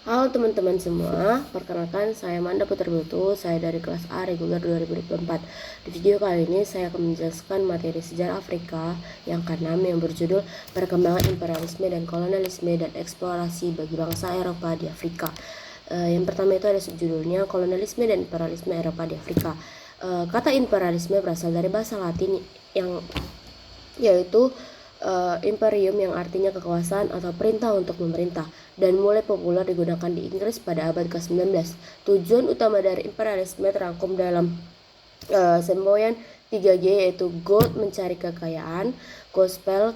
Halo teman-teman semua, perkenalkan saya Manda Puterbutu, saya dari kelas A reguler 2024. Di video kali ini saya akan menjelaskan materi sejarah Afrika yang ke-6 yang berjudul Perkembangan Imperialisme dan Kolonialisme dan Eksplorasi bagi Bangsa Eropa di Afrika. Yang pertama itu ada subjudulnya Kolonialisme dan Imperialisme Eropa di Afrika. Kata imperialisme berasal dari bahasa Latin yang yaitu imperium yang artinya kekuasaan atau perintah untuk memerintah dan mulai populer digunakan di Inggris pada abad ke-19. Tujuan utama dari imperialisme terangkum dalam semboyan 3G yaitu gold mencari kekayaan, gospel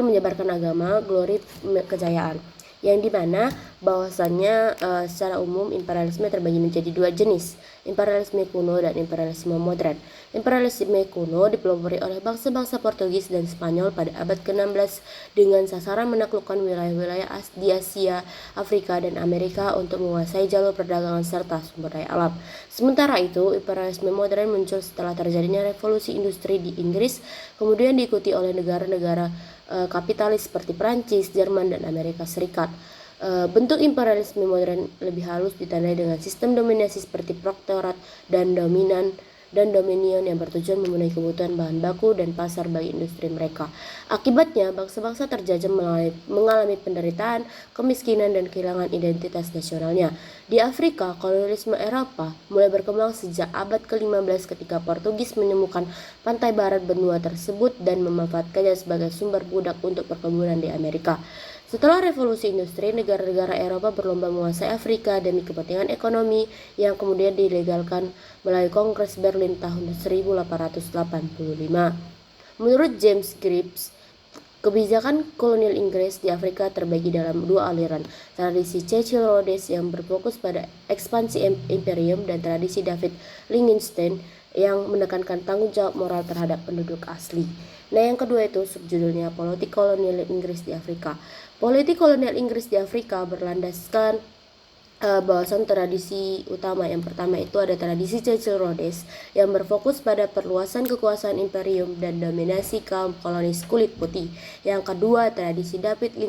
menyebarkan agama, glory kejayaan. Yang dimana bahwasannya secara umum imperialisme terbagi menjadi dua jenis, imperialisme kuno dan imperialisme modern. Imperialisme kuno dipelopori oleh bangsa-bangsa Portugis dan Spanyol pada abad ke-16 dengan sasaran menaklukkan wilayah-wilayah di Asia, Afrika, dan Amerika untuk menguasai jalur perdagangan serta sumber daya alam. Sementara itu, imperialisme modern muncul setelah terjadinya revolusi industri di Inggris, kemudian diikuti oleh negara-negara kapitalis seperti Prancis, Jerman, dan Amerika Serikat. Bentuk imperialisme modern lebih halus ditandai dengan sistem dominasi seperti proktorat dan dominion yang bertujuan memenuhi kebutuhan bahan baku dan pasar bagi industri mereka. Akibatnya, bangsa-bangsa terjajah mengalami penderitaan, kemiskinan, dan kehilangan identitas nasionalnya. Di Afrika, kolonialisme Eropa mulai berkembang sejak abad ke-15 ketika Portugis menemukan pantai barat benua tersebut dan memanfaatkannya sebagai sumber budak untuk perkebunan di Amerika. Setelah revolusi industri, negara-negara Eropa berlomba menguasai Afrika demi kepentingan ekonomi yang kemudian dilegalkan melalui Kongres Berlin tahun 1885. Menurut James Gibbs, kebijakan kolonial Inggris di Afrika terbagi dalam dua aliran, tradisi Cecil Rhodes yang berfokus pada ekspansi imperium dan tradisi David Livingstone yang menekankan tanggung jawab moral terhadap penduduk asli. Nah, yang kedua itu subjudulnya Politik Kolonial Inggris di Afrika. Politik kolonial Inggris di Afrika berlandaskan bahasan tradisi utama. Yang pertama itu ada tradisi Cecil Rhodes yang berfokus pada perluasan kekuasaan imperium dan dominasi kaum kolonis kulit putih. Yang kedua, tradisi David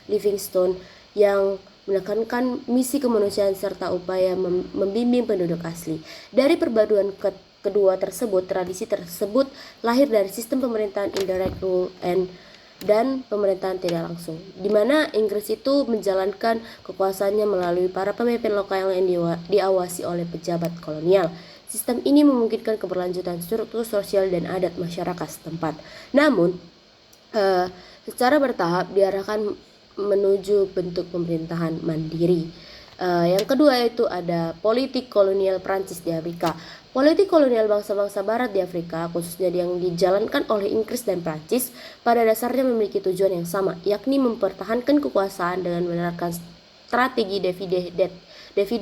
Livingstone yang menekankan misi kemanusiaan serta upaya membimbing penduduk asli. Dari perpaduan kedua tersebut, tradisi tersebut lahir dari sistem pemerintahan indirect rule dan pemerintahan tidak langsung, di mana Inggris itu menjalankan kekuasaannya melalui para pemimpin lokal yang diawasi oleh pejabat kolonial. Sistem ini memungkinkan keberlanjutan struktur sosial dan adat masyarakat setempat. Namun, secara bertahap diarahkan menuju bentuk pemerintahan mandiri. Yang kedua itu ada politik kolonial Prancis di Afrika. Politik kolonial bangsa-bangsa barat di Afrika, khususnya yang dijalankan oleh Inggris dan Prancis, pada dasarnya memiliki tujuan yang sama, yakni mempertahankan kekuasaan dengan menerapkan strategi divide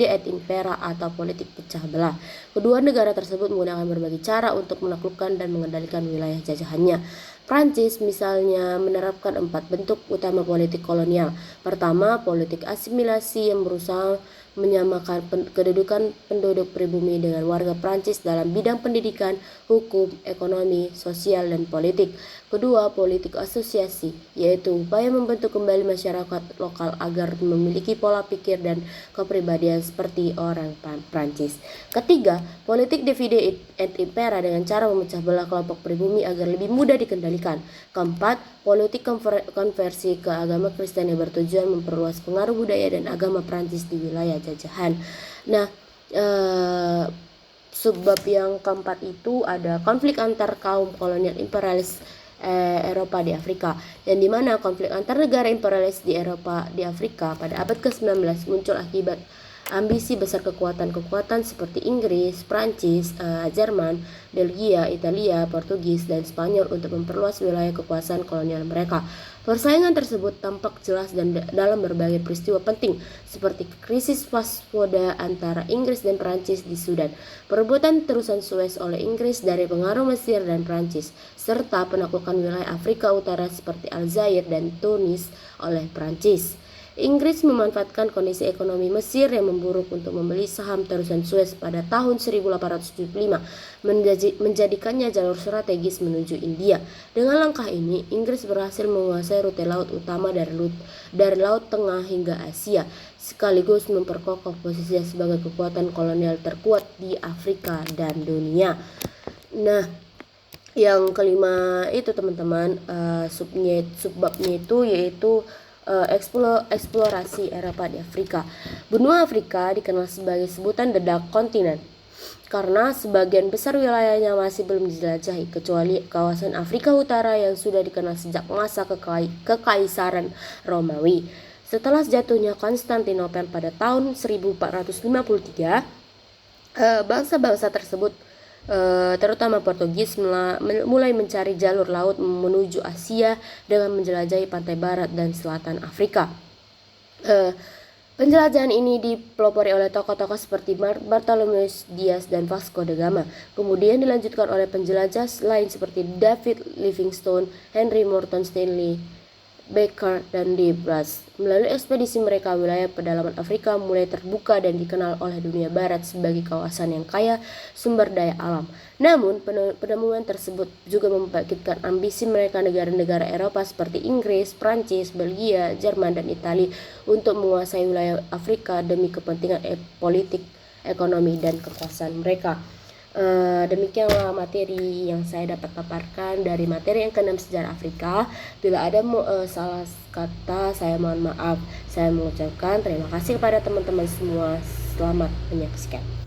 et impera atau politik pecah belah. Kedua negara tersebut menggunakan berbagai cara untuk menaklukkan dan mengendalikan wilayah jajahannya. Prancis misalnya menerapkan 4 bentuk utama politik kolonial. Pertama, politik asimilasi yang berusaha menyamakan kedudukan penduduk pribumi dengan warga Prancis dalam bidang pendidikan, hukum, ekonomi, sosial, dan politik. Kedua, politik asosiasi, yaitu upaya membentuk kembali masyarakat lokal agar memiliki pola pikir dan kepribadian seperti orang Prancis. Ketiga, politik divide et impera dengan cara memecah belah kelompok pribumi agar lebih mudah dikendalikan. Keempat, politik konversi ke agama Kristen yang bertujuan memperluas pengaruh budaya dan agama Prancis di wilayah jajahan. Nah, subbab yang keempat itu ada konflik antar kaum kolonial imperialis Eropa di Afrika, yang dimana konflik antar negara imperialis di Eropa di Afrika pada abad ke-19 muncul akibat ambisi besar kekuatan-kekuatan seperti Inggris, Prancis, Jerman, Belgia, Italia, Portugis, dan Spanyol untuk memperluas wilayah kekuasaan kolonial mereka. Persaingan tersebut tampak jelas dan dalam berbagai peristiwa penting seperti krisis Waspada antara Inggris dan Prancis di Sudan, perebutan terusan Suez oleh Inggris dari pengaruh Mesir dan Prancis, serta penaklukan wilayah Afrika Utara seperti Aljazair dan Tunis oleh Prancis. Inggris memanfaatkan kondisi ekonomi Mesir yang memburuk untuk membeli saham terusan Suez pada tahun 1875, menjadikannya jalur strategis menuju India. Dengan langkah ini, Inggris berhasil menguasai rute laut utama dari Laut Tengah hingga Asia, sekaligus memperkokoh posisinya sebagai kekuatan kolonial terkuat di Afrika dan dunia. Nah, yang kelima itu teman-teman, subbabnya itu yaitu eksplorasi Eropa di Afrika. Benua Afrika dikenal sebagai sebutan The Dark Continent karena sebagian besar wilayahnya masih belum dijelajahi, kecuali kawasan Afrika Utara yang sudah dikenal sejak masa kekaisaran Romawi. Setelah jatuhnya Konstantinopel pada tahun 1453, bangsa-bangsa tersebut, terutama Portugis, mulai mencari jalur laut menuju Asia dengan menjelajahi pantai barat dan selatan Afrika. Penjelajahan ini dipelopori oleh tokoh-tokoh seperti Bartholomew Dias dan Vasco da Gama. Kemudian dilanjutkan oleh penjelajah lain seperti David Livingstone, Henry Morton Stanley, Baker, dan De Vries. Melalui ekspedisi mereka, wilayah pedalaman Afrika mulai terbuka dan dikenal oleh dunia barat sebagai kawasan yang kaya sumber daya alam. Namun, penemuan tersebut juga membangkitkan ambisi mereka negara-negara Eropa seperti Inggris, Prancis, Belgia, Jerman, dan Italia untuk menguasai wilayah Afrika demi kepentingan politik, ekonomi, dan kekuasaan mereka. Demikianlah materi yang saya dapat paparkan dari materi yang ke-6 sejarah Afrika. Bila ada salah kata, saya mohon maaf. Saya mengucapkan terima kasih kepada teman-teman semua. Selamat menyaksikan.